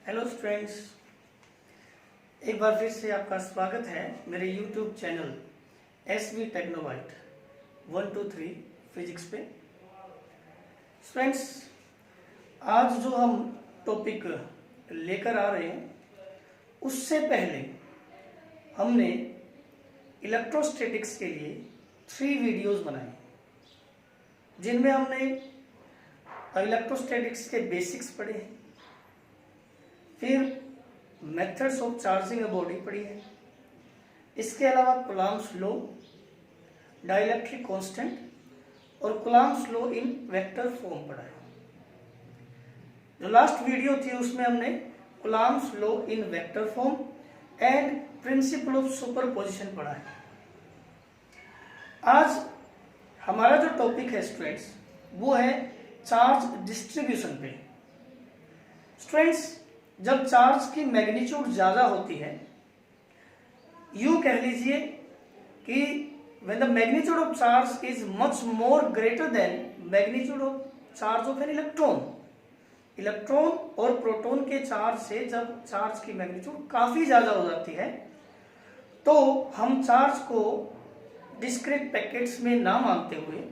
Hello students, एक बार फिर से आपका स्वागत है मेरे यूट्यूब चैनल SV टेक्नोबाइट 123 फिजिक्स पे। स्टूडेंट्स, आज जो हम टॉपिक लेकर आ रहे हैं उससे पहले हमने इलेक्ट्रोस्टैटिक्स के लिए 3 वीडियोस बनाए जिनमें हमने इलेक्ट्रोस्टैटिक्स के बेसिक्स पढ़े हैं, फिर methods of charging a body पढ़ी है। इसके अलावा कूलॉम्स लॉ, डाइलेक्ट्रिक कांस्टेंट और Coulomb's law in vector form पढ़ा है। जो लास्ट वीडियो थी उसमें हमने Coulomb's law in vector form and principle of superposition पढ़ा है। आज हमारा जो टॉपिक है स्टूडेंट्स वो है चार्ज डिस्ट्रीब्यूशन पे। स्टूडेंट्स, जब चार्ज की मैग्नीट्यूड ज्यादा होती है, यूं कह लीजिए कि when the magnitude of charge is much more greater than magnitude of charge of an electron. Electron और प्रोटॉन के चार्ज से जब चार्ज की मैग्नीट्यूड काफी ज्यादा हो जाती है तो हम चार्ज को डिस्क्रीट पैकेट्स में ना मानते हुए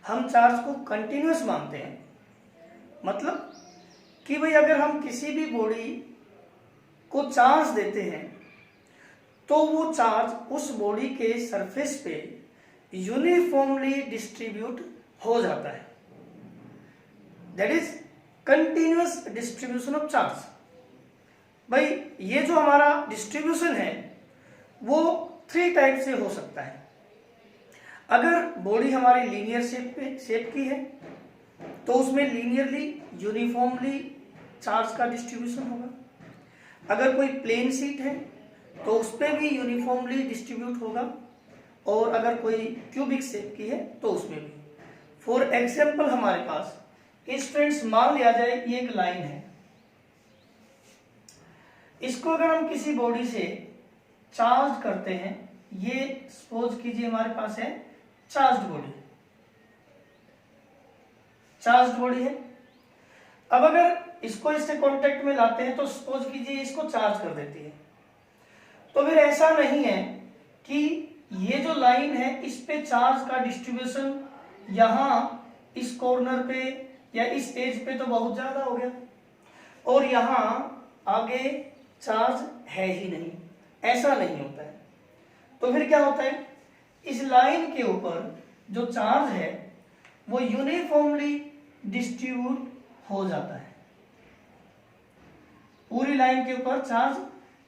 हम चार्ज को कंटिन्यूअस मानते हैं। मतलब कि भाई अगर हम किसी भी बॉडी को चार्ज देते हैं तो वो चार्ज उस बॉडी के सरफेस पे यूनिफॉर्मली डिस्ट्रीब्यूट हो जाता है। That is continuous distribution of charge. भाई ये जो हमारा डिस्ट्रीब्यूशन है वो 3 टाइप से हो सकता है। अगर बॉडी हमारी लीनियर शेप की है तो उसमें लीनियरली यूनिफॉर्मली चार्ज का डिस्ट्रीब्यूशन होगा। अगर कोई प्लेन शीट है तो उस पर भी यूनिफॉर्मली डिस्ट्रीब्यूट होगा, और अगर कोई क्यूबिक शेप की है तो उसमें भी। फॉर एग्जाम्पल हमारे पास स्टूडेंट्स मान लिया जाए कि एक लाइन है, इसको अगर हम किसी बॉडी से चार्ज करते हैं, ये सपोज कीजिए हमारे पास है चार्ज्ड बॉडी है। अब अगर इसको इससे कांटेक्ट में लाते हैं तो सपोज कीजिए इसको चार्ज कर देती है, तो फिर ऐसा नहीं है कि ये जो लाइन है इस पे चार्ज का डिस्ट्रीब्यूशन यहां इस कॉर्नर पे या इस एज पे तो बहुत ज्यादा हो गया और यहां आगे चार्ज है ही नहीं, ऐसा नहीं होता है। तो फिर क्या होता है, इस लाइन के ऊपर जो चार्ज है वो यूनिफॉर्मली डिस्ट्रीब्यूट हो जाता है। पूरी लाइन के ऊपर चार्ज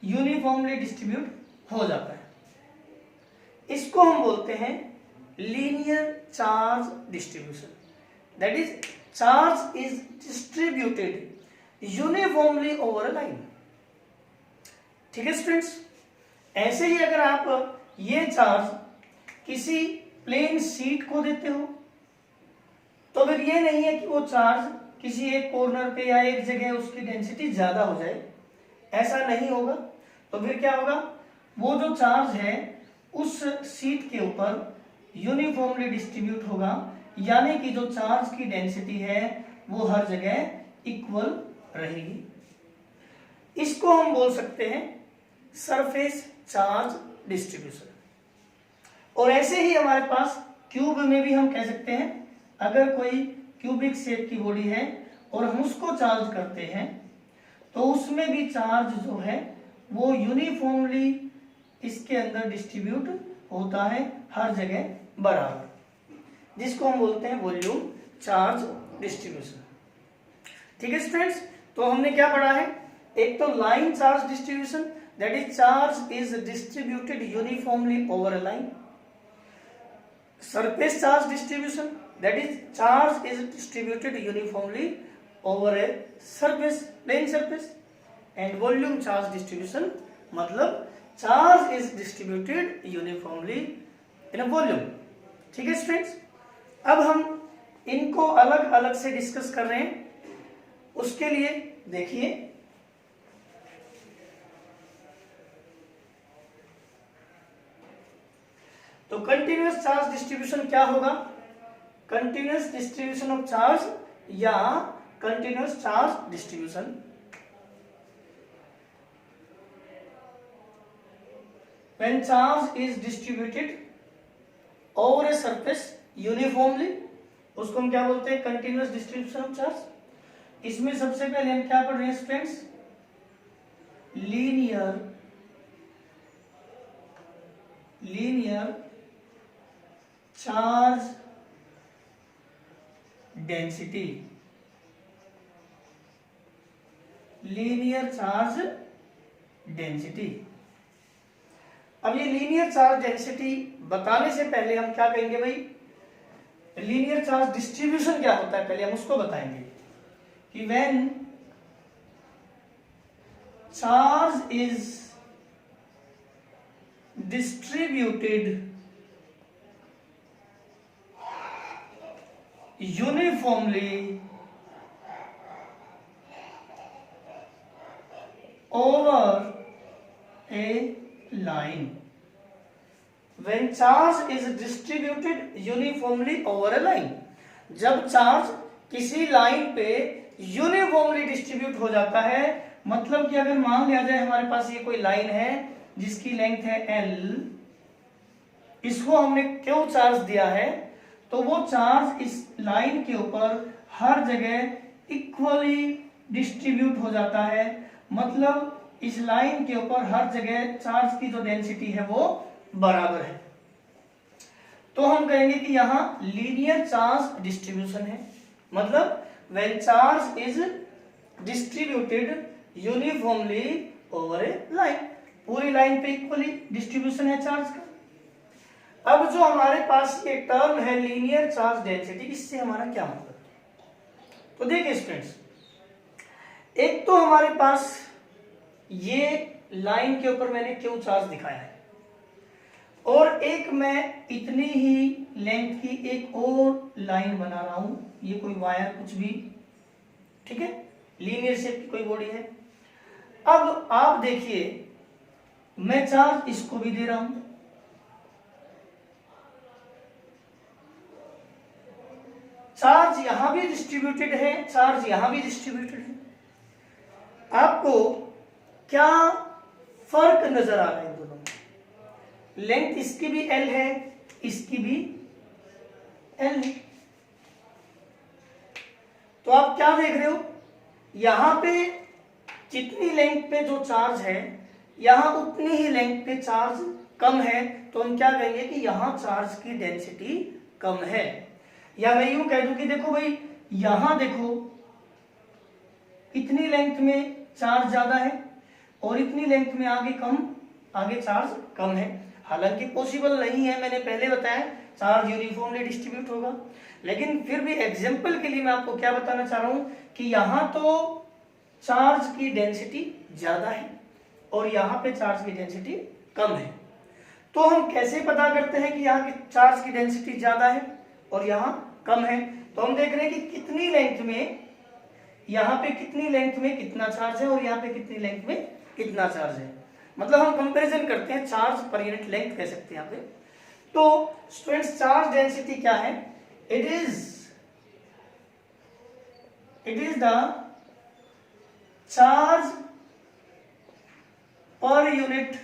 यूनिफॉर्मली डिस्ट्रीब्यूट हो जाता है। इसको हम बोलते हैं linear charge distribution. That is charge is distributed uniformly over a line. ठीक है स्टूडेंट्स, ऐसे ही अगर आप ये चार्ज किसी प्लेन शीट को देते हो तो फिर ये नहीं है कि वो चार्ज किसी एक कॉर्नर पे या एक जगह उसकी डेंसिटी ज्यादा हो जाए, ऐसा नहीं होगा। तो फिर क्या होगा, वो जो चार्ज है उस शीट के ऊपर यूनिफॉर्मली डिस्ट्रीब्यूट होगा, यानी कि जो चार्ज की डेंसिटी है वो हर जगह इक्वल रहेगी। इसको हम बोल सकते हैं सरफेस चार्ज डिस्ट्रीब्यूशन। और ऐसे ही हमारे पास क्यूब में भी हम कह सकते हैं, अगर कोई क्यूबिक शेप की बॉडी है और हम उसको चार्ज करते हैं तो उसमें भी चार्ज जो है वो यूनिफॉर्मली इसके अंदर डिस्ट्रीब्यूट होता है हर जगह बराबर, जिसको हम बोलते हैं वॉल्यूम चार्ज डिस्ट्रीब्यूशन। ठीक है स्टूडेंट्स, तो हमने क्या पढ़ा है, एक तो line charge distribution, that is charge is distributed uniformly over a line. Surface charge distribution, that is charge is distributed uniformly over a surface, plane surface. And volume charge distribution मतलब charge is distributed uniformly in a volume। ठीक है students, अब हम इनको अलग अलग से discuss कर रहे हैं। उसके लिए देखिए, तो कंटिन्यूअस चार्ज डिस्ट्रीब्यूशन क्या होगा, कंटिन्यूअस डिस्ट्रीब्यूशन ऑफ चार्ज या continuous charge distribution. When charge is distributed over a surface uniformly, उसको हम क्या बोलते हैं, कंटिन्यूअस डिस्ट्रीब्यूशन ऑफ चार्ज। इसमें सबसे पहले हम क्या पढ़ रहे हैं students, linear charge density, linear charge density. अब ये लीनियर चार्ज डेंसिटी बताने से पहले हम क्या कहेंगे भाई, लीनियर चार्ज डिस्ट्रीब्यूशन क्या होता है पहले हम उसको बताएंगे कि when charge is distributed uniformly over a line, when charge is distributed uniformly over a line, जब चार्ज किसी लाइन पे यूनिफॉर्मली डिस्ट्रीब्यूट हो जाता है, मतलब कि अगर मान लिया जाए हमारे पास ये कोई लाइन है जिसकी लेंथ है L, इसको हमने क्यों चार्ज दिया है, तो वो चार्ज इस लाइन के ऊपर हर जगह इक्वली डिस्ट्रीब्यूट हो जाता है, मतलब इस लाइन के ऊपर हर जगह चार्ज की जो डेंसिटी है वो बराबर है। तो हम कहेंगे कि यहाँ लीनियर चार्ज डिस्ट्रीब्यूशन है, मतलब when charge is distributed uniformly over A line, पूरी लाइन पे इक्वली डिस्ट्रीब्यूशन है चार्ज का। अब जो हमारे पास ये टर्म है लीनियर चार्ज डेंसिटी, इससे हमारा क्या मतलब, तो देखिए स्टूडेंट्स, एक तो हमारे पास ये लाइन के ऊपर मैंने क्यू चार्ज दिखाया है, और एक मैं इतनी ही लेंथ की एक और लाइन बना रहा हूं, ये कोई वायर कुछ भी, ठीक है, लीनियर शेप की कोई बॉडी है। अब आप देखिए मैं चार्ज इसको भी दे रहा हूं, चार्ज यहां भी डिस्ट्रीब्यूटेड है, चार्ज यहां भी डिस्ट्रीब्यूटेड है। आपको क्या फर्क नजर आ रहा है इन दोनों में, लेंथ इसकी भी L है, इसकी भी L है, तो आप क्या देख रहे हो, यहां पे जितनी लेंथ पे जो चार्ज है यहां उतनी ही लेंथ पे चार्ज कम है, तो हम क्या कहेंगे कि यहां चार्ज की डेंसिटी कम है। या मैं यूं कह दूं कि देखो भाई, यहां देखो इतनी लेंथ में चार्ज ज्यादा है और इतनी लेंथ में आगे चार्ज कम है। हालांकि पॉसिबल नहीं है, मैंने पहले बताया चार्ज यूनिफॉर्मली डिस्ट्रीब्यूट होगा, लेकिन फिर भी एग्जांपल के लिए मैं आपको क्या बताना चाह रहा हूं कि यहां तो चार्ज की डेंसिटी ज्यादा है और यहां पे चार्ज की डेंसिटी कम है। तो हम कैसे पता करते हैं कि यहाँ की चार्ज की डेंसिटी ज्यादा है और यहाँ कम है, तो हम देख रहे हैं कि कितनी लेंथ में, यहाँ पे कितनी लेंथ में कितना चार्ज है और यहाँ पे कितनी लेंथ में कितना चार्ज है, मतलब हम कंपैरिजन करते हैं, चार्ज पर यूनिट लेंथ कह सकते हैं यहाँ पे। तो स्टूडेंट्स चार्ज डेंसिटी क्या है, it is the charge per unit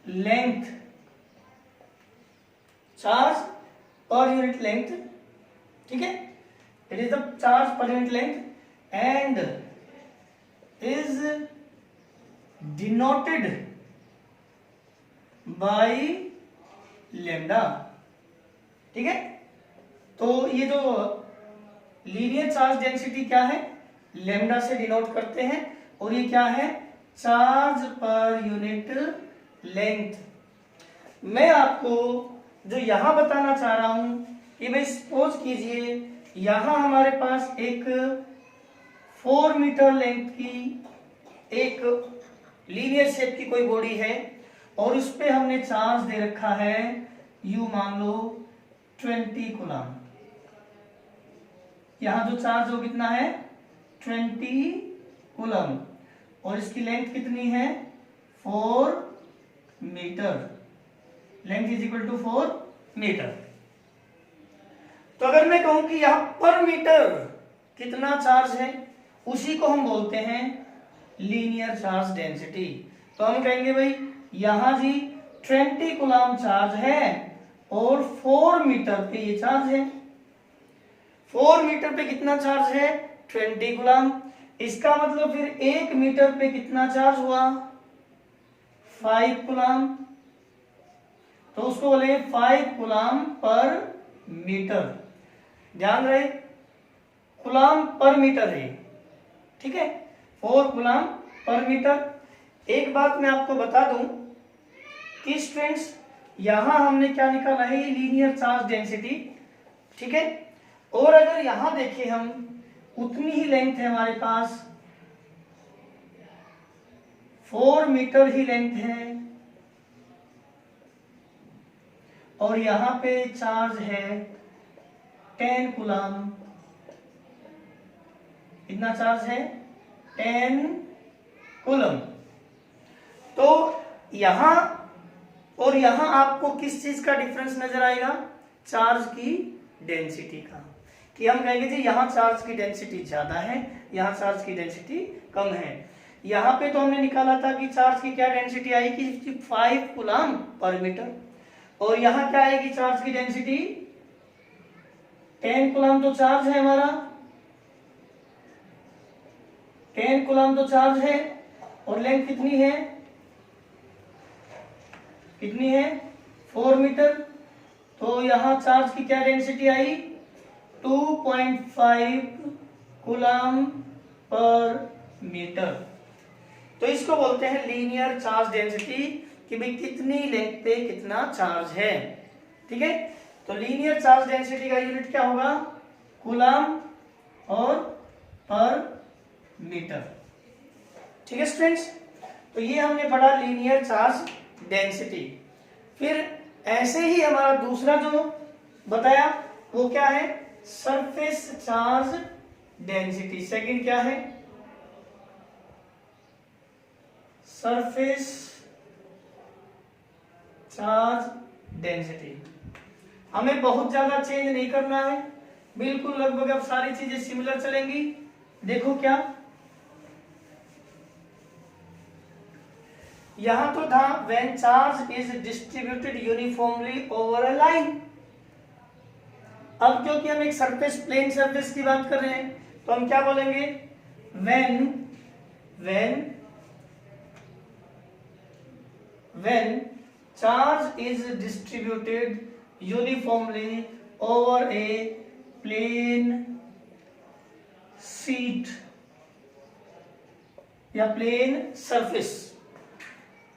length, charge per unit length, ठीक है, it is the charge per unit length and is denoted by lambda, ठीक है। तो ये जो लीनियर चार्ज डेंसिटी क्या है, लैम्डा से डिनोट करते हैं, और ये क्या है, चार्ज पर यूनिट लेंथ। मैं आपको जो यहां बताना चाह रहा हूं कि भाई सपोज कीजिए यहां हमारे पास एक 4 मीटर लेंथ की एक लीनियर शेप की कोई बॉडी है और उस पे हमने चार्ज दे रखा है, यू मान लो 20 कूलम। यहां जो चार्ज वो कितना है, 20 कूलम, और इसकी लेंथ कितनी है, 4 metre, length is equal to 4 metre. तो अगर मैं कहूं कि यहां पर मीटर कितना चार्ज है, उसी को हम बोलते हैं लीनियर चार्ज डेंसिटी। तो हम कहेंगे भाई यहां जी 20 कूलम चार्ज है और 4 मीटर पे ये चार्ज है। 4 मीटर पे कितना चार्ज है? 20 कूलम। इसका मतलब फिर 1 मीटर पे कितना चार्ज हुआ? 5 कूलम। तो उसको बोले 5 कूलम पर मीटर। ध्यान रहे कूलम पर मीटर है, ठीक है, 4 कूलम पर मीटर। एक बात मैं आपको बता दूं कि स्टूडेंट्स यहां हमने क्या निकाला है? लीनियर चार्ज डेंसिटी, ठीक है। और अगर यहां देखें हम, उतनी ही लेंथ है हमारे पास, 4 मीटर ही लेंथ है और यहां पे चार्ज है 10 कूलम। कितना चार्ज है? 10 कूलम। तो यहां और यहां आपको किस चीज का डिफरेंस नजर आएगा? चार्ज की डेंसिटी का, कि हम कहेंगे जी यहां चार्ज की डेंसिटी ज्यादा है, यहां चार्ज की डेंसिटी कम है। यहां पे तो हमने निकाला था कि चार्ज की क्या डेंसिटी आएगी? 5 कूलम पर मीटर। और यहां क्या आएगी चार्ज की डेंसिटी? 10 कूलम तो चार्ज है हमारा, 10 कूलम तो चार्ज है और लेंथ कितनी है? कितनी है? 4 मीटर। तो यहां चार्ज की क्या डेंसिटी आई? 2.5 कूलम पर मीटर। तो इसको बोलते हैं लीनियर चार्ज डेंसिटी, कि भाई कितनी लेंथ पे कितना चार्ज है, ठीक है। तो लीनियर चार्ज डेंसिटी का यूनिट क्या होगा? कूलम और पर मीटर, ठीक है स्टूडेंट्स। तो ये हमने पढ़ा लीनियर चार्ज डेंसिटी। फिर ऐसे ही हमारा दूसरा जो बताया वो क्या है? Surface charge density. सेकंड क्या है? Surface charge density. हमें बहुत ज्यादा चेंज नहीं करना है, बिल्कुल लगभग अब सारी चीजें सिमिलर चलेंगी। देखो क्या यहां तो था when charge is distributed uniformly over a line. अब क्योंकि हम एक सरफेस प्लेन सरफेस की बात कर रहे हैं तो हम क्या बोलेंगे? when charge is distributed uniformly over a plane sheet या plane surface,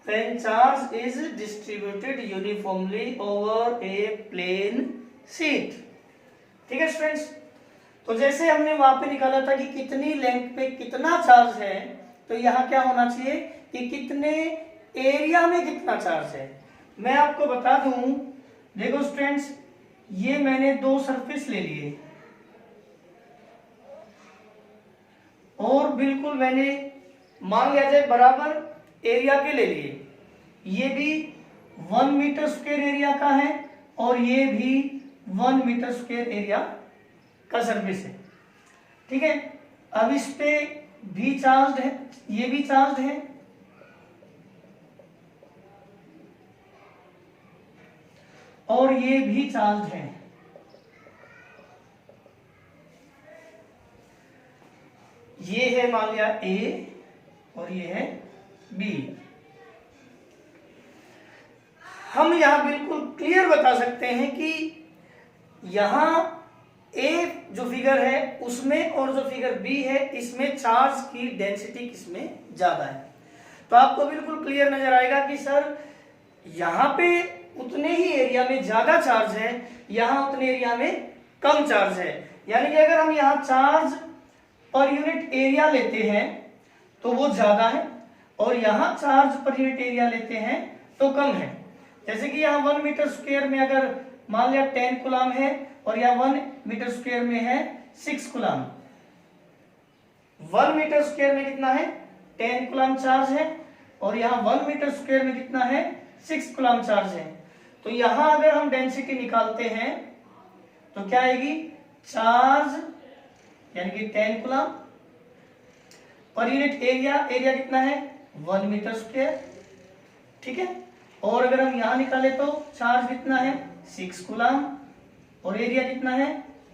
when charge is distributed uniformly over a plane sheet, ठीक है स्टूडेंट्स। तो जैसे हमने वहां पे निकाला था कि कितनी लेंथ पे कितना चार्ज है, तो यहाँ क्या होना चाहिए कि कितने एरिया में कितना चार्ज है। मैं आपको बता दूं, देखो स्टूडेंट्स, ये मैंने दो सरफेस ले लिए और बिल्कुल मैंने मान लिया जाए बराबर एरिया के ले लिए। ये भी 1 मीटर स्क्वायर एरिया का है और ये भी 1 मीटर स्क्वायर एरिया का सरफेस है, ठीक है। अब इस पे भी चार्ज है, ये भी चार्ज है और ये भी चार्ज है। ये है मान लिया A और ये है B। हम यहां बिल्कुल क्लियर बता सकते हैं कि यहां A जो फिगर है उसमें और जो फिगर B है इसमें चार्ज की डेंसिटी किसमें ज्यादा है। तो आपको बिल्कुल क्लियर नजर आएगा कि सर यहां पे उतने ही एरिया में ज्यादा चार्ज है, यहां उतने एरिया में कम चार्ज है। यानी कि अगर हम यहां चार्ज पर यूनिट एरिया लेते हैं तो वो ज्यादा है और यहां चार्ज पर यूनिट एरिया लेते हैं तो कम है। जैसे कि यहाँ 1 मीटर स्क्वायर में अगर मान लिया 10 कूलम है और यहाँ 1 मीटर स्क्वायर में है 6 कूलम। 1 मीटर स्क्वायर में कितना है? 10 कूलम चार्ज है और यहाँ 1 मीटर स्क्वायर में कितना है? 6 कूलम चार्ज है। तो यहां अगर हम डेंसिटी निकालते हैं तो क्या आएगी? चार्ज यानी कि 10 coulomb per unit area, area कितना है? 1 मीटर स्क्वायर। ठीक है। और अगर हम यहाँ निकाले तो चार्ज कितना है 6 कूलम और एरिया कितना है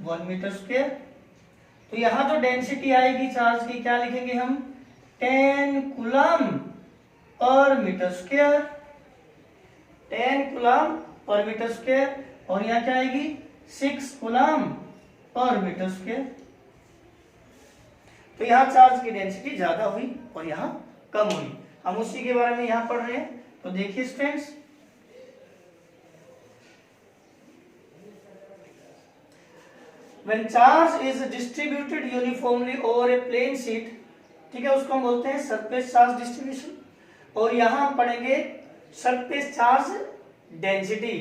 1 मीटर स्क्वायर। तो यहाँ जो डेंसिटी आएगी चार्ज की क्या लिखेंगे हम 10 coulomb per metre square, 10 coulomb per metre square. और यहाँ क्या आएगी 6 कूलम पर मीटर स्क्वायर। तो यहाँ चार्ज की डेंसिटी ज्यादा हुई और यहाँ कम हुई। हम उसी के बारे में यहाँ पढ़ रहे हैं। तो देखिए students, when charge is distributed uniformly over a plane sheet, ठीक है, उसको हम बोलते हैं सरफेस चार्ज डिस्ट्रीब्यूशन। और यहाँ हम पढ़ेंगे सरफेस चार्ज डेंसिटी।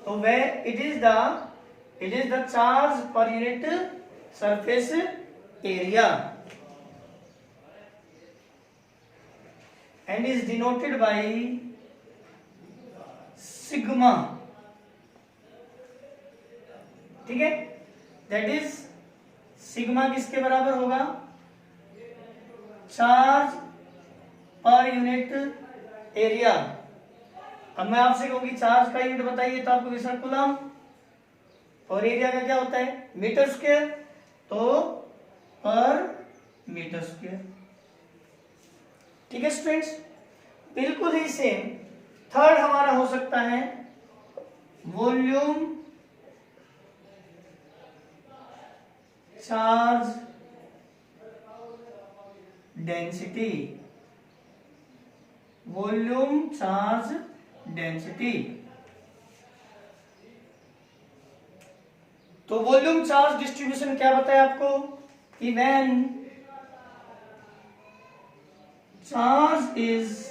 तो वह it is the charge per unit surface area and is denoted by sigma, ठीक है। दैट इज सिग्मा किसके बराबर होगा चार्ज पर यूनिट एरिया। अब मैं आपसे कहूंगी चार्ज का यूनिट बताइए तो आपको विसर कूलम और एरिया का क्या होता है मीटर स्क्वायर, तो पर मीटर स्क्वायर। ठीक है स्टूडेंट्स, बिल्कुल ही सेम थर्ड हमारा हो सकता है volume charge density, volume charge density. तो वॉल्यूम चार्ज डिस्ट्रीब्यूशन क्या बताया आपको कि when charge is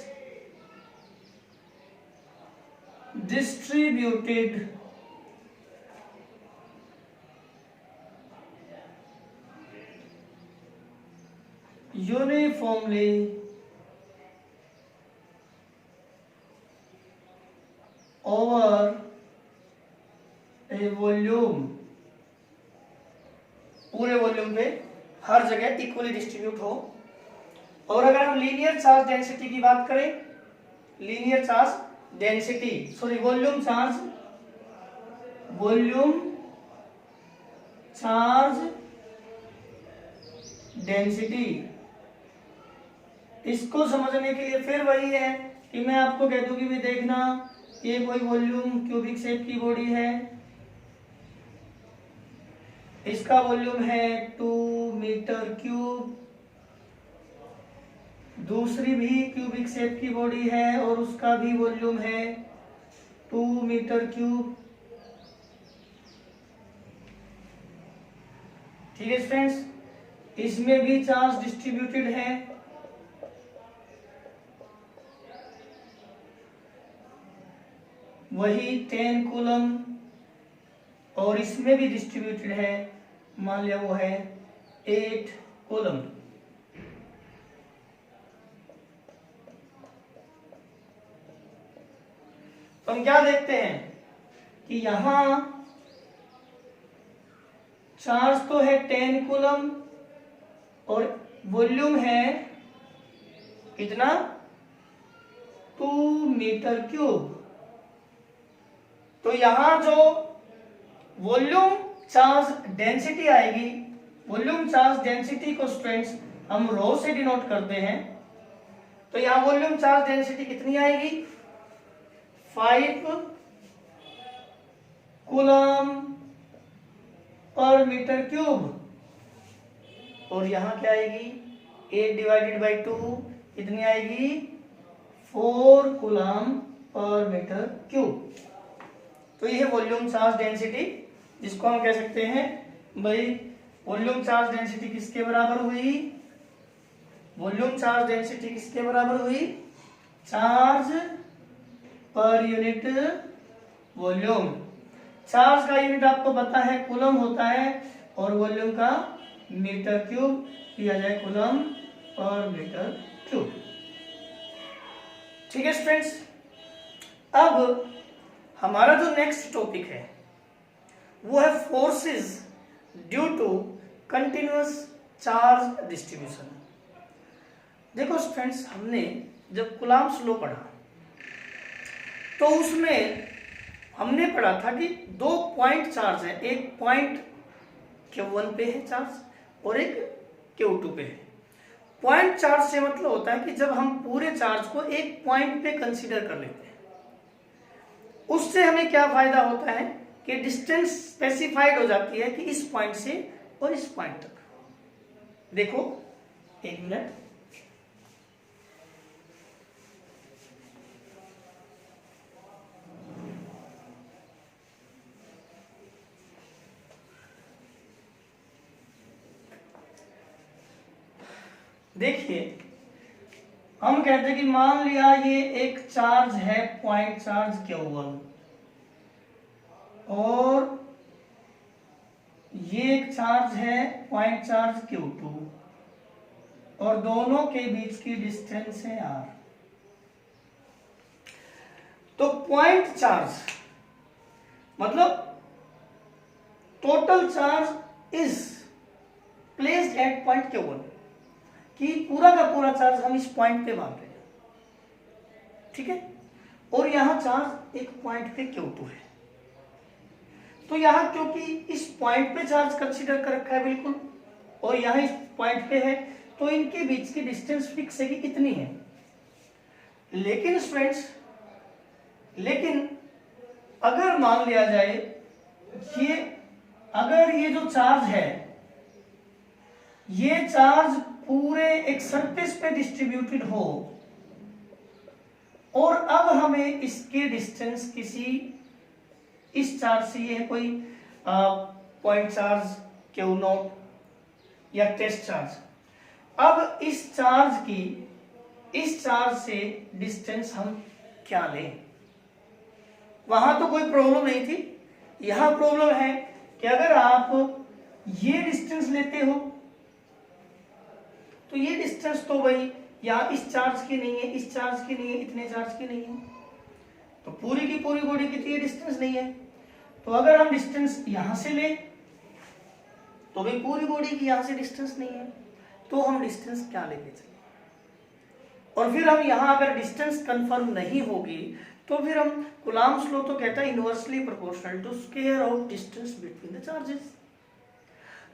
distributed uniformly over a volume, पूरे वॉल्यूम पे हर जगह इक्वली डिस्ट्रीब्यूट हो। और अगर हम लीनियर चार्ज डेंसिटी की बात करें, linear charge density sorry volume charge density, इसको समझने के लिए फिर वही है कि मैं आपको कह दूं कि भी देखना ये कोई वॉल्यूम क्यूबिक शेप की बॉडी है, इसका वॉल्यूम है 2 मीटर क्यूब, दूसरी भी क्यूबिक शेप की बॉडी है और उसका भी वॉल्यूम है 2 मीटर क्यूब। ठीक है फ्रेंड्स, इसमें भी चार्ज डिस्ट्रीब्यूटेड है। वही 10 कूलम और इसमें भी डिस्ट्रीब्यूटेड है, मान लिया वो है 8 कूलम। तो हम क्या देखते हैं कि यहां चार्ज तो है 10 कूलम और वॉल्यूम है कितना 2 मीटर क्यूब। तो यहां जो वॉल्यूम चार्ज डेंसिटी आएगी, वॉल्यूम चार्ज डेंसिटी को स्टूडेंट्स हम रो से डिनोट करते हैं। तो यहां वॉल्यूम चार्ज डेंसिटी कितनी आएगी 5 कूलम पर मीटर क्यूब। और यहां क्या आएगी 8 डिवाइडेड बाई 2 कितनी आएगी 4 कूलम पर मीटर क्यूब। तो ये है वॉल्यूम चार्ज डेंसिटी, जिसको हम कह सकते हैं भाई वॉल्यूम चार्ज डेंसिटी किसके बराबर हुई, वॉल्यूम चार्ज डेंसिटी किसके बराबर हुई charge per unit volume. Charge का यूनिट आपको पता है कूलम होता है और वॉल्यूम का मीटर क्यूब, किया जाए कूलम पर मीटर क्यूब। ठीक है स्टूडेंट्स, अब हमारा जो नेक्स्ट टॉपिक है वो है forces due to continuous charge distribution. देखो स्टूडेंट्स, हमने जब कूलम्ब्स लॉ पढ़ा तो उसमें हमने पढ़ा था कि 2 पॉइंट चार्ज है, एक पॉइंट Q1 पे है चार्ज और एक Q2 पे है। पॉइंट चार्ज से मतलब होता है कि जब हम पूरे चार्ज को एक पॉइंट पे कंसीडर कर लेते हैं, उससे हमें क्या फायदा होता है कि डिस्टेंस स्पेसिफाइड हो जाती है कि इस पॉइंट से और इस पॉइंट तक। देखो एक मिनट, देखिए हम कहते हैं कि मान लिया ये एक चार्ज है पॉइंट चार्ज Q1 और ये एक चार्ज है पॉइंट चार्ज Q2 और दोनों के बीच की डिस्टेंस है R। तो पॉइंट चार्ज मतलब total charge is placed at point Q1, कि पूरा का पूरा चार्ज हम इस पॉइंट पे मान रहे हैं, ठीक है। और यहां चार्ज एक पॉइंट पे Q2 है, तो यहां क्योंकि इस पॉइंट पे चार्ज कंसीडर कर रखा है बिल्कुल, और यहां इस पॉइंट पे है, तो इनके बीच की डिस्टेंस फिक्स है कि कितनी है। लेकिन स्टूडेंट्स, लेकिन अगर मान लिया जाए अगर ये जो चार्ज है ये चार्ज पूरे एक सरफेस पे डिस्ट्रीब्यूटेड हो और अब हमें इसके डिस्टेंस किसी इस चार्ज से, ये है कोई पॉइंट चार्ज Q0 या टेस्ट चार्ज, अब इस चार्ज से डिस्टेंस हम क्या लें। वहां तो कोई प्रॉब्लम नहीं थी, यहां प्रॉब्लम है कि अगर आप ये डिस्टेंस लेते हो तो ये डिस्टेंस तो भाई या इस चार्ज की नहीं है, इस चार्ज की नहीं है, इतने चार्ज की नहीं है, तो पूरी की पूरी बॉडी की तो ये डिस्टेंस नहीं है। तो अगर हम डिस्टेंस यहां से ले तो भाई पूरी बॉडी की यहां से डिस्टेंस नहीं है, तो हम डिस्टेंस क्या लेके चले। और फिर हम यहां अगर डिस्टेंस कंफर्म नहीं होगी तो फिर हम कूलम्ब्स लॉ तो कहता है inversely proportional to square of distance between the charges.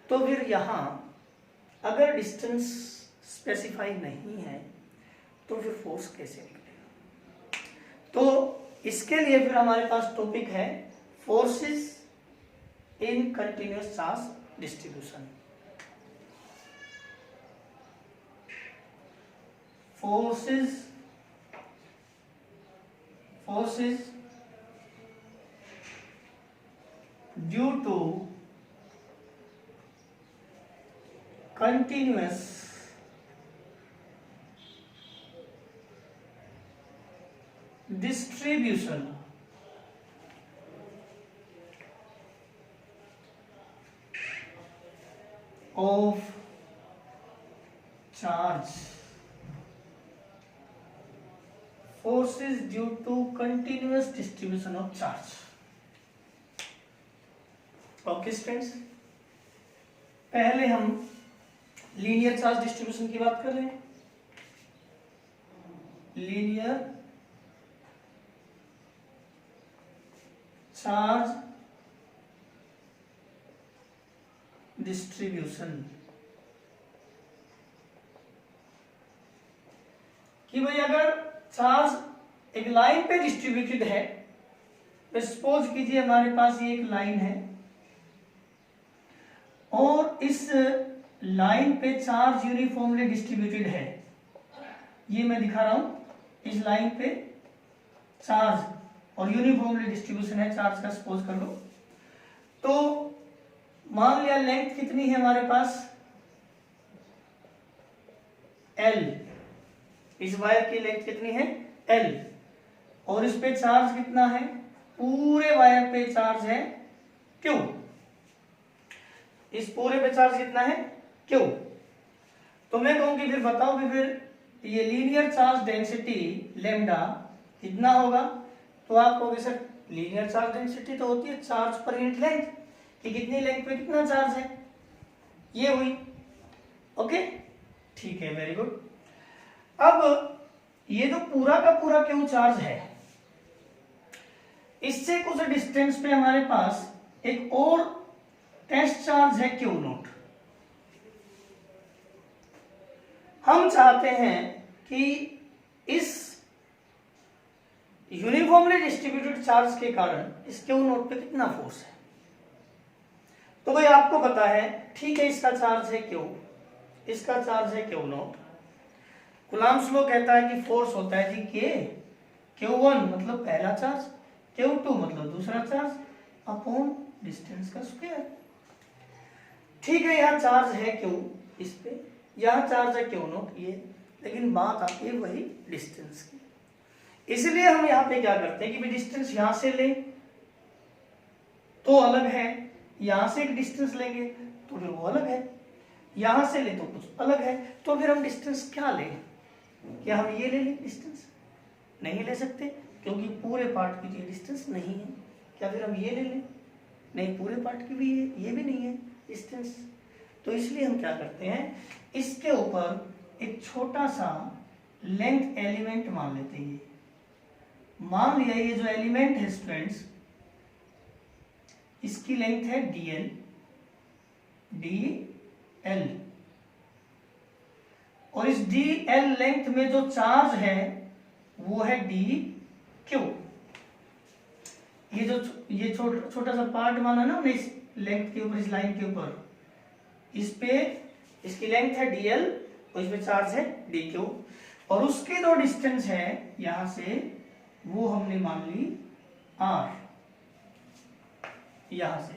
तो फिर यहां अगर डिस्टेंस स्पेसिफाई नहीं है तो फिर फोर्स कैसे निकलेगा। तो इसके लिए फिर हमारे पास टॉपिक है forces in continuous charge distribution. Forces due to continuous distribution of charge, forces due to continuous distribution of charge। Okay students, पहले हम लीनियर चार्ज डिस्ट्रीब्यूशन की बात कर रहे हैं। लीनियर चार्ज डिस्ट्रीब्यूशन कि भाई अगर चार्ज एक लाइन पे डिस्ट्रीब्यूटेड है, तो सपोज कीजिए हमारे पास ये एक लाइन है और इस लाइन पे चार्ज यूनिफॉर्मली डिस्ट्रीब्यूटेड है, ये मैं दिखा रहा हूं। इस लाइन पे चार्ज और यूनिफॉर्मली डिस्ट्रीब्यूशन है चार्ज का, सपोज कर लो। तो मान लिया लेंथ कितनी है हमारे पास L, इस वायर की लेंथ कितनी है L, और इस पे चार्ज कितना है, पूरे वायर पे चार्ज है Q, इस पूरे पे चार्ज कितना है Q। तो मैं कहूंगी फिर बताओ कि फिर ये लीनियर चार्ज डेंसिटी लेमडा कितना होगा। तो आप कहोगे सर लीनियर चार्ज डेंसिटी तो होती है चार्ज पर यूनिट लेंथ, कि कितनी लेंथ पे कितना चार्ज है, ये हुई। ओके ठीक है, वेरी गुड। अब ये जो पूरा का पूरा क्यू चार्ज है इससे कुछ डिस्टेंस पे हमारे पास एक और टेस्ट चार्ज है क्यू नॉट। हम चाहते हैं कि इस यूनिफॉर्मली डिस्ट्रीब्यूटेड चार्ज के कारण इस क्यू नॉट पे कितना फोर्स है। तो भाई आपको पता है, ठीक है, इसका चार्ज है क्यू, इसका चार्ज है क्यू नॉट। कूलम्ब्स लॉ कहता है कि फोर्स होता है जी के, Q1 मतलब पहला चार्ज, Q2 मतलब दूसरा चार्ज, अपॉन डिस्टेंस का स्क्वायर। ठीक है, यहाँ चार्ज है Q इस पे, यहाँ चार्ज है Q नॉट ये, लेकिन बात आती है वही डिस्टेंस की। इसलिए हम यहाँ पे क्या करते हैं कि भाई डिस्टेंस यहाँ से ले तो अलग है, यहाँ से एक डिस्टेंस लेंगे तो फिर वो अलग है, यहाँ से ले तो कुछ अलग है। तो फिर हम डिस्टेंस क्या लें? क्या हम ये ले लें डिस्टेंस? नहीं ले सकते, क्योंकि पूरे पार्ट की ये डिस्टेंस नहीं है। क्या फिर हम ये ले लें? नहीं, पूरे पार्ट की भी ये भी नहीं है डिस्टेंस। तो इसलिए हम क्या करते हैं, इसके ऊपर एक छोटा सा लेंथ एलिमेंट मान लेते हैं। मान लिया ये जो एलिमेंट है स्टूडेंट्स, इसकी लेंथ है dl, और इस dl लेंथ में जो चार्ज है वो है dq। ये छोटा सा पार्ट माना ना हमने इस लेंथ के ऊपर, इस लाइन के ऊपर, इस पे इसकी लेंथ है dl और इसमें चार्ज है dq, और उसकी जो डिस्टेंस है यहां से वो हमने मान ली r, यहां से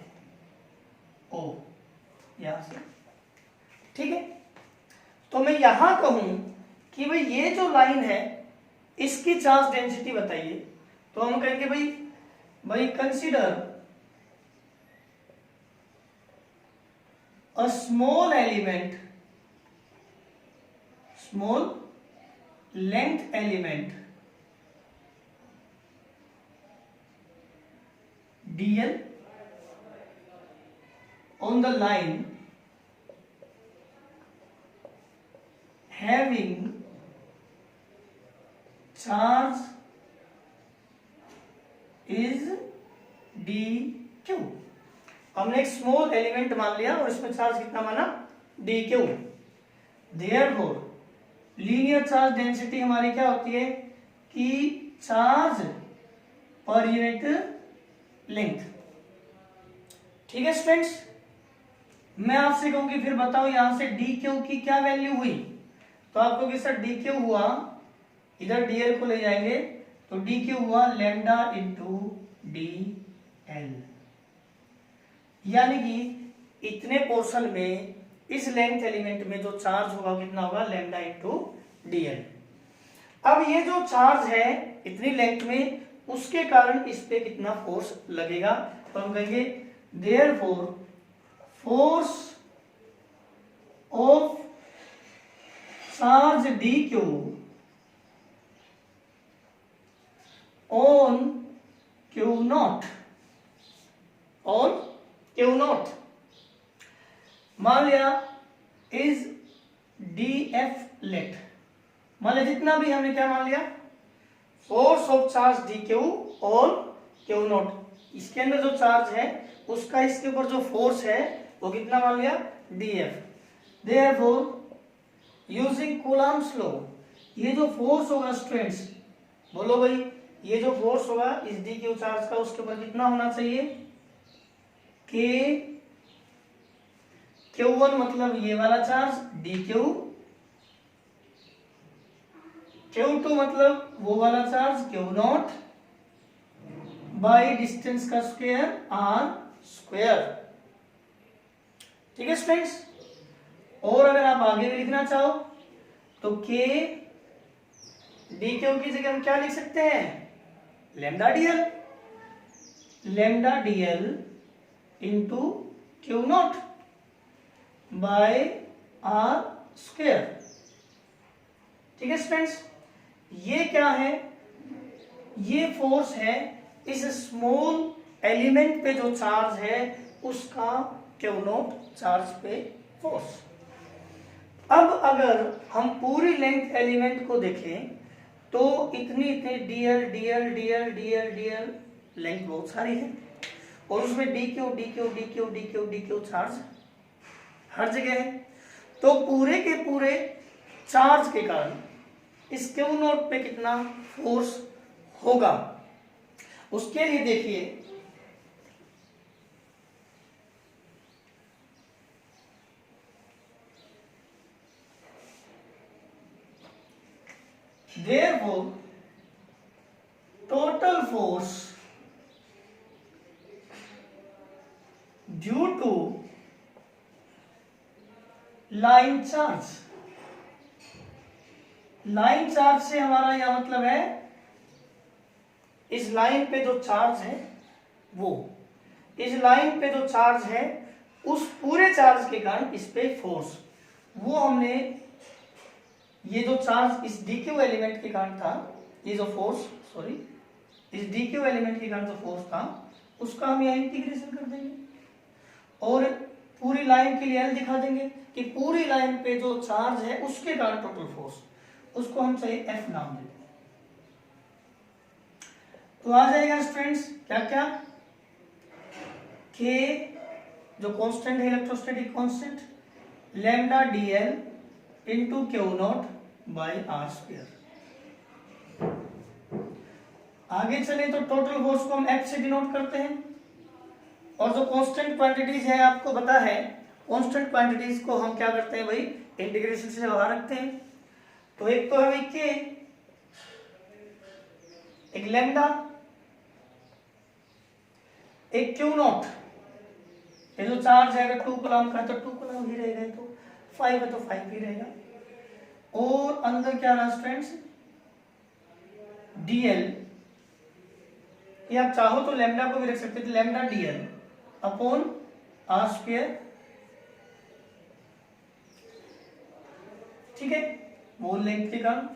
o, यहां से। ठीक है, तो मैं यहां कहूं कि भाई ये जो लाइन है इसकी चार्ज डेंसिटी बताइए, तो हम कहेंगे भाई consider a small element, small length element dl on the line having charge is dq। हमने एक स्मॉल एलिमेंट मान लिया और इसमें चार्ज कितना माना? dq। Therefore linear charge density हमारी क्या होती है कि चार्ज पर यूनिट लेंथ। ठीक है स्टूडेंट्स, मैं आपसे कहूं कि फिर बताओ यहां से dq की क्या वैल्यू हुई, तो आपको कि सर dq हुआ, इधर dl को ले जाएंगे तो dq हुआ लैम्डा इंटू dl, यानी कि इतने पोर्शन में इस लेंथ एलिमेंट में जो चार्ज होगा कितना होगा? Lambda into dl। अब ये जो चार्ज है इतनी लेंथ में, उसके कारण इस पे कितना फोर्स लगेगा, तो हम कहेंगे therefore force of charge dq on q not, on q not, मान लिया इज df लेट। मान लिया जितना भी हमने क्या मान लिया, force of charge dq on q not, इसके अंदर जो चार्ज है उसका इसके ऊपर जो फोर्स है वो कितना मान लिया? df। Therefore using Coulomb's law, ये जो फोर्स होगा स्टूडेंट्स, बोलो भाई, ये जो फोर्स होगा इस dq चार्ज का, उसके ऊपर कितना होना चाहिए? k q1 मतलब ये वाला चार्ज dq, q2 मतलब वो वाला charge q not, by distance का स्क्वायर r स्क्वायर। ठीक है स्टूडेंट्स, और अगर आप आगे भी लिखना चाहो तो k dq की जगह हम क्या लिख सकते हैं? Lambda dl, lambda dl into q naught by r square. ठीक है स्टूडेंट्स, ये क्या है? ये फोर्स है इस स्मॉल एलिमेंट पे जो चार्ज है उसका Q नॉट चार्ज पे फोर्स। अब अगर हम पूरी लेंथ एलिमेंट को देखें तो इतनी इतनी dl dl dl dl dl length बहुत सारी है और उसमें d q d q d q d q d q charge हर जगह है। तो पूरे के पूरे चार्ज के कारण इस क्यू नोट पे कितना फोर्स होगा, उसके लिए देखिए therefore total force due to line charge, line charge से हमारा यह मतलब है इस लाइन पे जो चार्ज है वो, इस लाइन पे जो चार्ज है उस पूरे चार्ज के कारण इस पे फोर्स, वो हमने ये जो चार्ज इस डीक्यू एलिमेंट के कारण था, ये जो फोर्स सॉरी इस डीक्यू एलिमेंट के कारण जो फोर्स था उसका हम यहाँ इंटीग्रेशन कर देंगे और पूरी लाइन के लिए एल दिखा देंगे कि पूरी लाइन पे जो चार्ज है उसके कारण टोटल फोर्स, उसको हम चाहिए एफ नाम देते हैं। तो आ जाएगा स्टूडेंट्स क्या क्या, के जो कांस्टेंट है electrostatic constant, lambda d l into q naught by r square. आगे चले तो टोटल फोर्स को हम एफ से डिनोट करते हैं और जो कांस्टेंट क्वांटिटीज है आपको पता है, कांस्टेंट क्वांटिटीज को हम क्या करते हैं भाई इंटीग्रेशन से बाहर रखते हैं। तो एक तो है के, एक लैम्डा, एक क्यू नॉट, ये जो चार्ज है अगर 2 कूलम का है तो 2 कूलम ही रहेगा, तो 5 है तो 5 ही रहेगा। और अंदर क्या रहा स्टूडेंट्स डीएल, या आप चाहो तो लैम्डा को भी रख सकते थे, lambda d l upon r square, ठीक है, वो लेंथ के कारण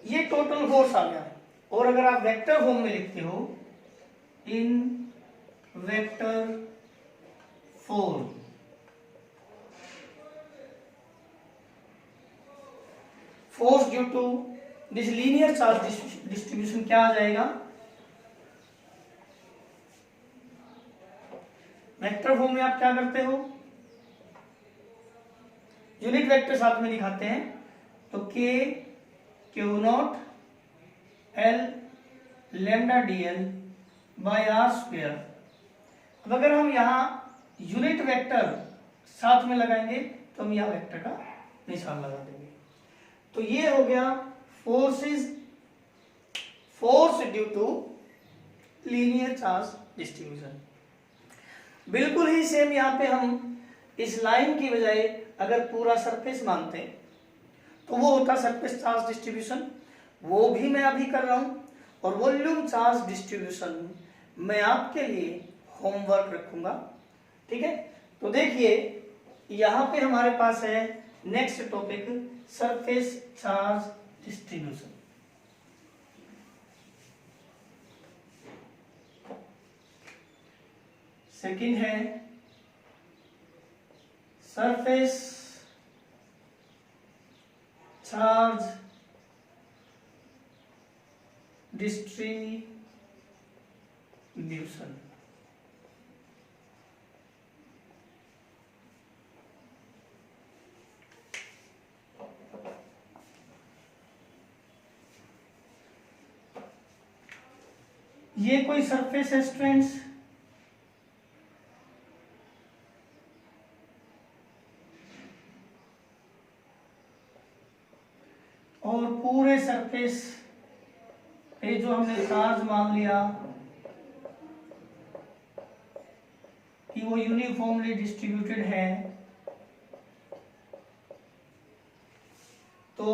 ये टोटल फोर्स आ गया। और अगर आप वेक्टर फॉर्म में लिखते हो in vector form, force due to this linear charge distribution क्या आ जाएगा, वेक्टर फॉर्म में आप क्या करते हो यूनिट वेक्टर साथ में दिखाते हैं, तो k q naught l lambda d l by r square. अब अगर हम यहाँ यूनिट वेक्टर साथ में लगाएंगे तो हम यहाँ वेक्टर का निशान लगा देंगे। तो ये हो गया force due to linear charge distribution. बिल्कुल ही सेम यहाँ पे हम इस लाइन की बजाय अगर पूरा सरफेस मानते हैं तो वो होता सरफेस चार्ज डिस्ट्रीब्यूशन, वो भी मैं अभी कर रहा हूं। और वॉल्यूम चार्ज डिस्ट्रीब्यूशन मैं आपके लिए होमवर्क रखूंगा, ठीक है। तो देखिए यहां पे हमारे पास है next topic surface charge distribution. Second है सरफेस चार्ज डिस्ट्रीब्यूशन। ये कोई सरफेस है स्टूडेंट्स, और पूरे सरफेस पे जो हमने चार्ज मान लिया कि वो यूनिफॉर्मली डिस्ट्रीब्यूटेड है, तो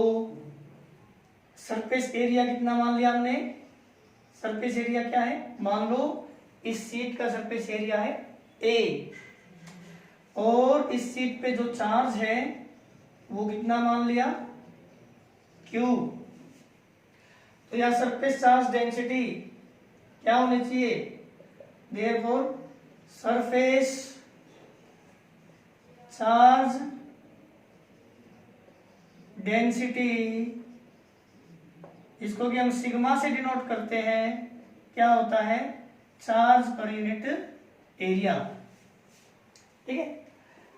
सरफेस एरिया कितना मान लिया हमने, सरफेस एरिया क्या है, मान लो इस शीट का सरफेस एरिया है ए और इस शीट पे जो चार्ज है वो कितना मान लिया क्यू। तो यह सरफेस चार्ज डेंसिटी क्या होनी चाहिए, देयरफॉर सरफेस चार्ज डेंसिटी, इसको कि हम सिग्मा से डिनोट करते हैं, क्या होता है, चार्ज पर यूनिट एरिया। ठीक है,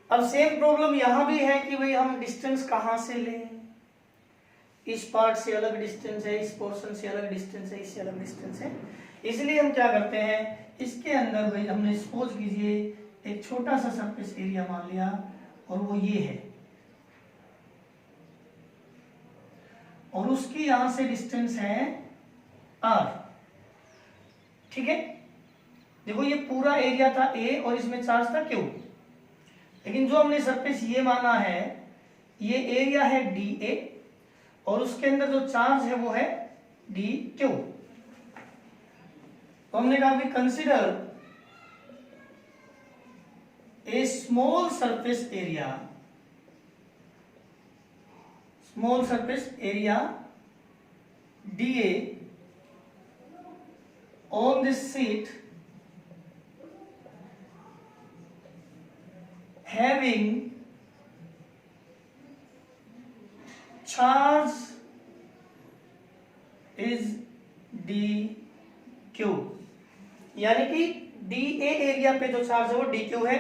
अब सेम प्रॉब्लम यहां भी है कि भाई हम डिस्टेंस कहां से लें, इस पार्ट से अलग डिस्टेंस है, इस पोर्शन से अलग डिस्टेंस है, इससे अलग डिस्टेंस है। इसलिए हम क्या करते हैं, इसके अंदर भाई हमने सपोज कीजिए एक छोटा सा सरफेस एरिया मान लिया और वो ये है, और उसकी यहां से डिस्टेंस है r। ठीक है, देखो ये पूरा एरिया था a और इसमें चार्ज था q, लेकिन जो हमने सरफेस ये माना है, ये एरिया है dA और उसके अंदर जो चार्ज है वो है dq। तो हमने कहा कि consider a small surface area, small surface area dA on this sheet having charge is dq, यानी कि dA एरिया पे जो चार्ज है वो dq है।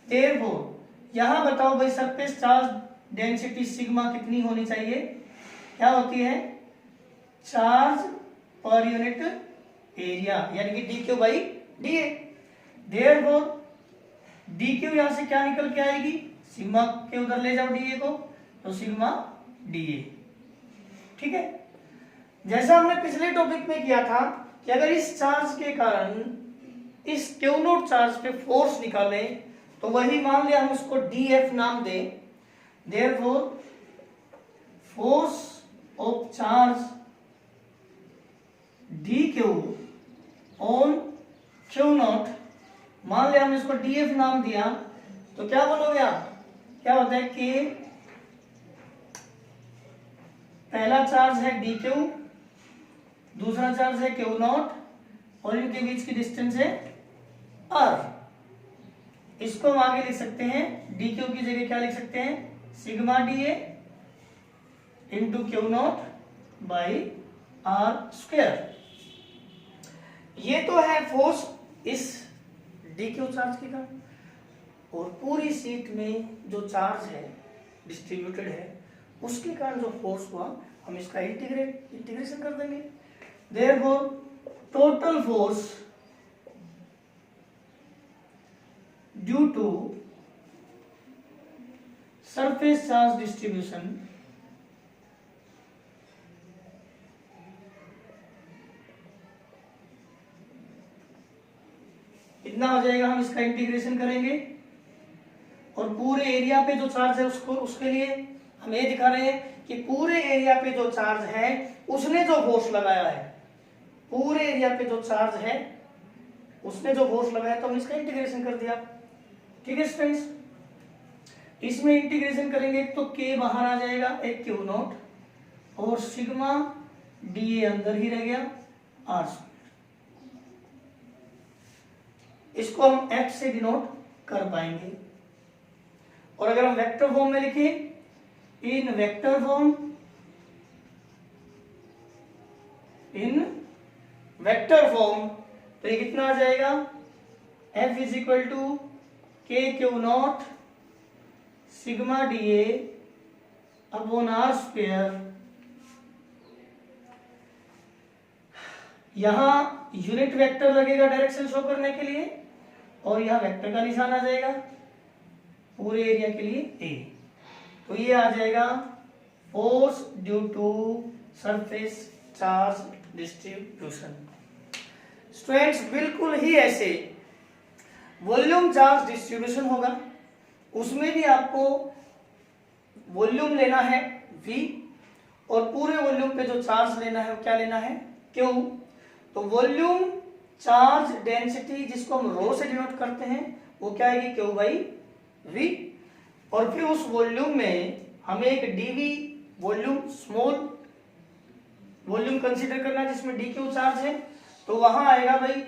देयरफॉर यहां बताओ भाई सरफेस चार्ज डेंसिटी सिग्मा कितनी होनी चाहिए, क्या होती है, चार्ज पर यूनिट एरिया, यानी कि dq by dA। Therefore dq यहां से क्या निकल के आएगी, सिग्मा के उधर ले जाओ dA को, तो सिग्मा dA। ठीक है, जैसा हमने पिछले टॉपिक में किया था कि अगर इस चार्ज के कारण इस Q नोट चार्ज पे फोर्स निकालें तो वही मान लिया हम उसको dF नाम दें। Therefore force of charge dQ on Q not, मान लिया हमने इसको dF नाम दिया, तो क्या बनोगे आप, क्या होता है K, पहला चार्ज है dQ, दूसरा चार्ज है Q नॉट और इनके बीच की डिस्टेंस है R। इसको हम आगे लिख सकते हैं, dQ की जगह क्या लिख सकते हैं, sigma dA into Q not by R square. ये तो है फोर्स इस dQ चार्ज के कारण, और पूरी शीट में जो चार्ज है डिस्ट्रीब्यूटेड है उसके कारण जो फोर्स हुआ, हम इसका इंटीग्रेशन कर देंगे। Therefore total force due to surface charge distribution इतना हो जाएगा, हम इसका इंटीग्रेशन करेंगे और पूरे एरिया पे जो चार्ज है उसको, उसके लिए हम ये दिखा रहे हैं कि पूरे एरिया पे जो चार्ज है उसने जो फोर्स लगाया है, पूरे एरिया पे जो चार्ज है उसने जो फोर्स लगाया, तो हम इसका इंटीग्रेशन कर दिया। ठीक है स्टूडेंट्स, इसमें इंटीग्रेशन करेंगे तो K बाहर आ जाएगा, एक Q नॉट और सिग्मा dA अंदर ही रह गया R स्क्वायर। इसको हम F से डिनोट कर पाएंगे, और अगर हम वेक्टर फॉर्म में लिखें, in vector form, in vector form, तो ये कितना आ जाएगा, F is equal to K naught sigma dA upon R square. यहां यूनिट वेक्टर लगेगा डायरेक्शन शो करने के लिए, और यहां वेक्टर का निशान आ जाएगा पूरे एरिया के लिए A। तो ये आ जाएगा force due to surface charge distribution. Students बिल्कुल ही ऐसे वॉल्यूम चार्ज डिस्ट्रीब्यूशन होगा, उसमें भी आपको वॉल्यूम लेना है V और पूरे वॉल्यूम पे जो चार्ज लेना है वो क्या लेना है, Q। तो वॉल्यूम चार्ज डेंसिटी जिसको हम रो से डिनोट करते हैं वो क्या आएगी, Q बाई V। और फिर उस वॉल्यूम में हमें एक dV volume, small volume consider करना है जिसमें dQ चार्ज है, तो वहां आएगा भाई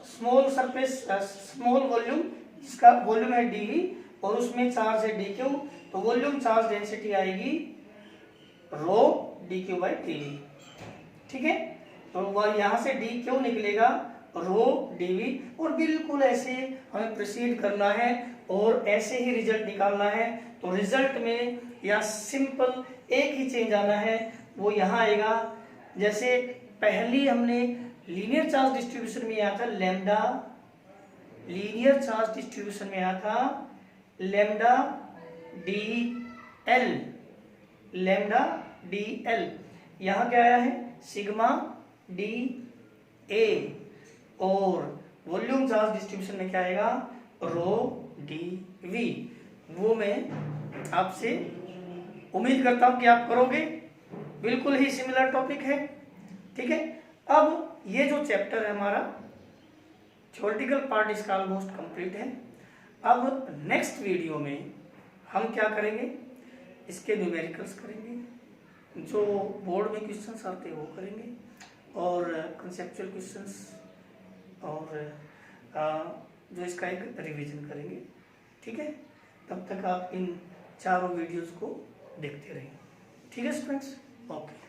स्मॉल सरफेस, स्मॉल वॉल्यूम, इसका वॉल्यूम है dV और उसमें चार्ज है dQ, तो वॉल्यूम चार्ज डेंसिटी आएगी रो dQ बाई dV। ठीक है, तो वह यहाँ से डी क्यों निकलेगा, रो डीवी, और बिल्कुल ऐसे हमें प्रोसीड करना है और ऐसे ही रिजल्ट निकालना है। तो रिजल्ट में या सिंपल एक ही चेंज आना है, वो यहाँ आएगा। जैसे पहली हमने लीनियर चार्ज डिस्ट्रीब्यूशन में आया था लैम्डा, लीनियर चार्ज डिस्ट्रीब्यूशन में आया था lambda D L, lambda D L. यहाँ क्या आया है, सिग्मा डी ए, और वॉल्यूम चार्ज डिस्ट्रीब्यूशन में क्या आएगा, रो डी वी। वो मैं आपसे उम्मीद करता हूं कि आप करोगे, बिल्कुल ही सिमिलर टॉपिक है, ठीक है। अब ये जो चैप्टर है हमारा थ्योरेटिकल पार्ट इसका ऑलमोस्ट कंप्लीट है। अब नेक्स्ट वीडियो में हम क्या करेंगे, इसके न्यूमेरिकल्स करेंगे, जो बोर्ड में क्वेश्चंस आते हैं वो करेंगे, और कंसेप्चुअल क्वेश्चंस, और जो इसका एक रिवीजन करेंगे, ठीक है। तब तक आप इन चारों वीडियोस को देखते रहें, ठीक है स्टूडेंट्स, ओके।